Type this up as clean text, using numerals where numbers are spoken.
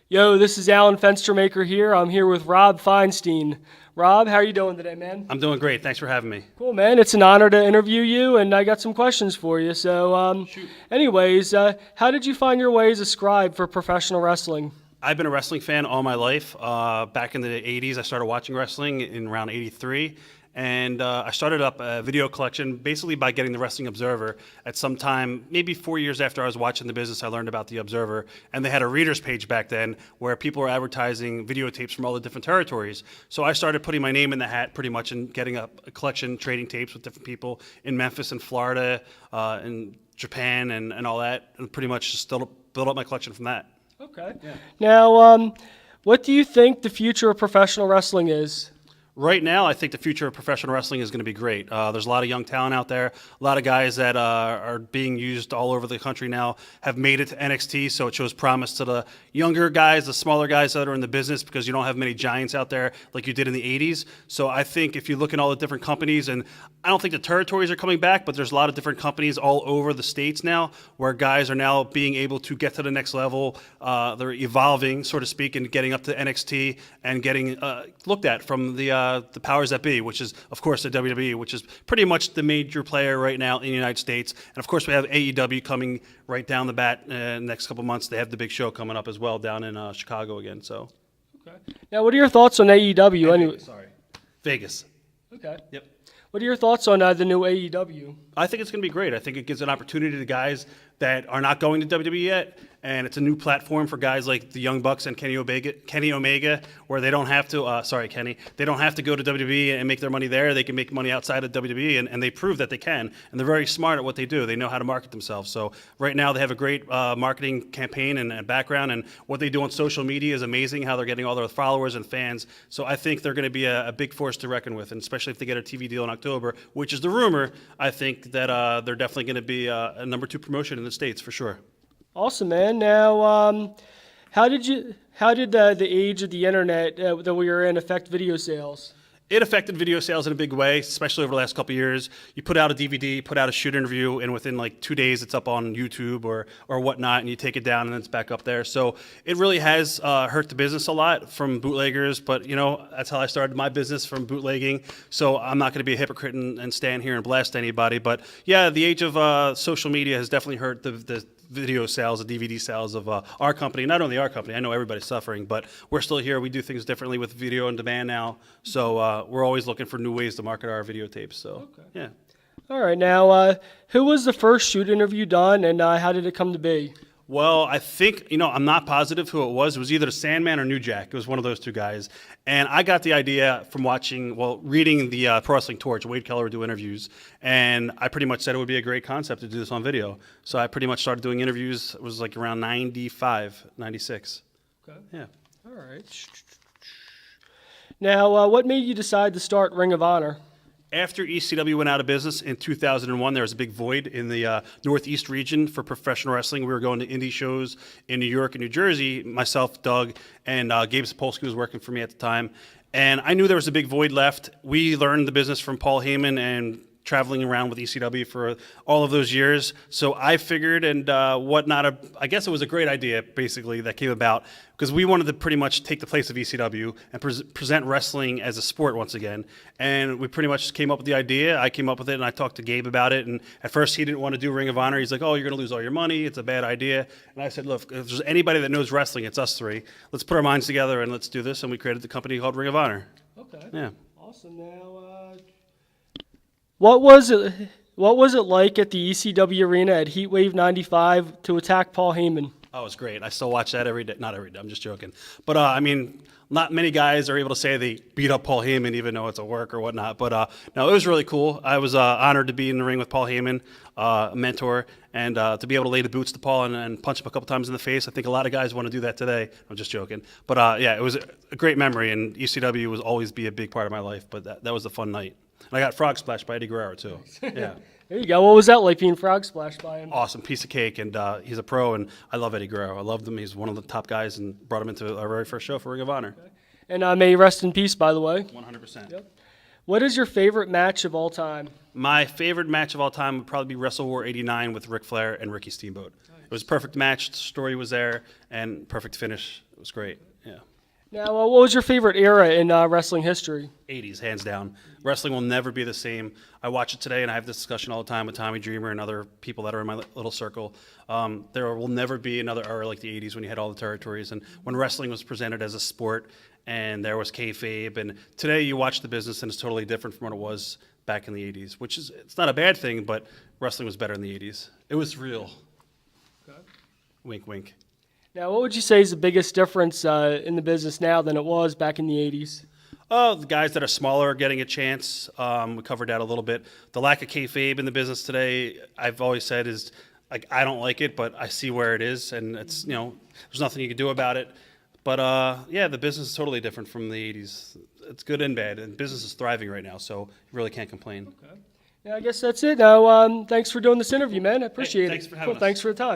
Yo, this is Alan Fenstermaker here. I'm here with Rob Feinstein. Rob, how are you doing today, man? I'm doing great. Thanks for having me. Cool, man. It's an honor to interview you, and I got some questions for you. So, Shoot. anyways, how did you find your way as a scribe for professional wrestling? I've been a wrestling fan all my life. Back in the 80s, I started watching wrestling in around 83. And I started up a video collection basically by getting the Wrestling Observer. At some time, maybe 4 years after I was watching the business, I learned about the Observer. And they had a reader's page back then where people were advertising videotapes from all the different territories. So I started putting my name in the hat pretty much and getting a collection, trading tapes with different people in Memphis and Florida, in Japan and all that. And pretty much just built up my collection from that. Okay. Yeah. Now, what do you think the future of professional wrestling is? Right now, I think the future of professional wrestling is going to be great. There's a lot of young talent out there. A lot of guys that are being used all over the country now have made it to NXT, so it shows promise to the younger guys, the smaller guys that are in the business, because you don't have many giants out there like you did in the 80s. So I think if you look at all the different companies, and I don't think the territories are coming back, but there's a lot of different companies all over the states now where guys are now being able to get to the next level. They're evolving, so to speak, and getting up to NXT and getting looked at from the powers that be, which is, of course, the WWE, which is pretty much the major player right now in the United States. And, of course, we have AEW coming right down the bat next couple months. They have the big show coming up as well down in Chicago again. So, Okay. Now, what are your thoughts on AEW? Anyway, Vegas. Okay. Yep. What are your thoughts on the new AEW? I think it's going to be great. I think it gives an opportunity to guys that are not going to WWE yet, and it's a new platform for guys like the Young Bucks and Kenny Omega, where they don't have to. They don't have to go to WWE and make their money there. They can make money outside of WWE, and they prove that they can. And they're very smart at what they do. They know how to market themselves. So right now they have a great marketing campaign and background, and what they do on social media is amazing. How they're getting all their followers and fans. So I think they're going to be a big force to reckon with, and especially if they get a TV deal in October, which is the rumor. I think that they're definitely going to be a #2 promotion in the States for sure. Awesome, man. Now, how did the age of the internet that we are in affect video sales? It affected video sales in a big way, especially over the last couple of years. You put out a DVD, put out a shoot interview, and within like 2 days, it's up on YouTube or whatnot, and you take it down, and it's back up there. So it really has hurt the business a lot from bootleggers, but, you know, that's how I started my business, from bootlegging. So I'm not going to be a hypocrite and stand here and blast anybody. But, yeah, the age of social media has definitely hurt the video sales, the DVD sales of our company. Not only our company, I know everybody's suffering, but we're still here. We do things differently with video on demand now. So we're always looking for new ways to market our videotapes. So, okay. Yeah. All right. Now, who was the first shoot interview done, and how did it come to be? Well, I think, I'm not positive who it was. It was either Sandman or New Jack. It was one of those two guys. And I got the idea from reading the Pro Wrestling Torch. Wade Keller would do interviews. And I pretty much said it would be a great concept to do this on video. So I pretty much started doing interviews. It was like around 95, 96. Okay. Yeah. All right. Now, what made you decide to start Ring of Honor? After ECW went out of business in 2001, there was a big void in the Northeast region for professional wrestling. We were going to indie shows in New York and New Jersey, myself, Doug, and Gabe Sapolsky was working for me at the time. And I knew there was a big void left. We learned the business from Paul Heyman and traveling around with ECW for all of those years. So I figured, and I guess it was a great idea, basically, that came about, because we wanted to pretty much take the place of ECW and present wrestling as a sport once again. And we pretty much came up with the idea. I came up with it, and I talked to Gabe about it. And at first, he didn't want to do Ring of Honor. He's like, oh, you're going to lose all your money. It's a bad idea. And I said, look, if there's anybody that knows wrestling, it's us three. Let's put our minds together, and let's do this. And we created the company called Ring of Honor. Okay. Yeah. Awesome. Now, what was it like at the ECW arena at Heatwave 95 to attack Paul Heyman? Oh, it's great. I still watch that every day. Not every day. I'm just joking. But, not many guys are able to say they beat up Paul Heyman, even though it's a work or whatnot. But, no, it was really cool. I was honored to be in the ring with Paul Heyman, a mentor, and to be able to lay the boots to Paul and punch him a couple times in the face. I think a lot of guys want to do that today. I'm just joking. But, yeah, it was a great memory, and ECW will always be a big part of my life. But that was a fun night. And I got frog splashed by Eddie Guerrero, too. Yeah. There you go. What was that like, being frog splashed by him? Awesome piece of cake, and he's a pro, and I love Eddie Guerrero. I loved him. He's one of the top guys, and brought him into our very first show for Ring of Honor. Okay. And may he rest in peace, by the way. 100%. Yep. What is your favorite match of all time? My favorite match of all time would probably be Wrestle War '89 with Ric Flair and Ricky Steamboat. Oh, It was a perfect match. The story was there, and perfect finish. It was great. Yeah. Now, what was your favorite era in wrestling history? 80s, hands down. Wrestling will never be the same. I watch it today, and I have this discussion all the time with Tommy Dreamer and other people that are in my little circle. There will never be another era like the 80s when you had all the territories and when wrestling was presented as a sport and there was kayfabe. And today you watch the business, and it's totally different from what it was back in the 80s, which is, it's not a bad thing, but wrestling was better in the 80s. It was real. Okay. Wink, wink. Now, what would you say is the biggest difference in the business now than it was back in the 80s? Oh, the guys that are smaller are getting a chance. We covered that a little bit. The lack of kayfabe in the business today, I've always said, is like, I don't like it, but I see where it is, and it's, you know, there's nothing you can do about it. But yeah, the business is totally different from the 80s. It's good and bad, and business is thriving right now, so you really can't complain. Okay. Yeah, I guess that's it. Now, thanks for doing this interview, man. I appreciate it. Thanks for having us. Thanks for the time.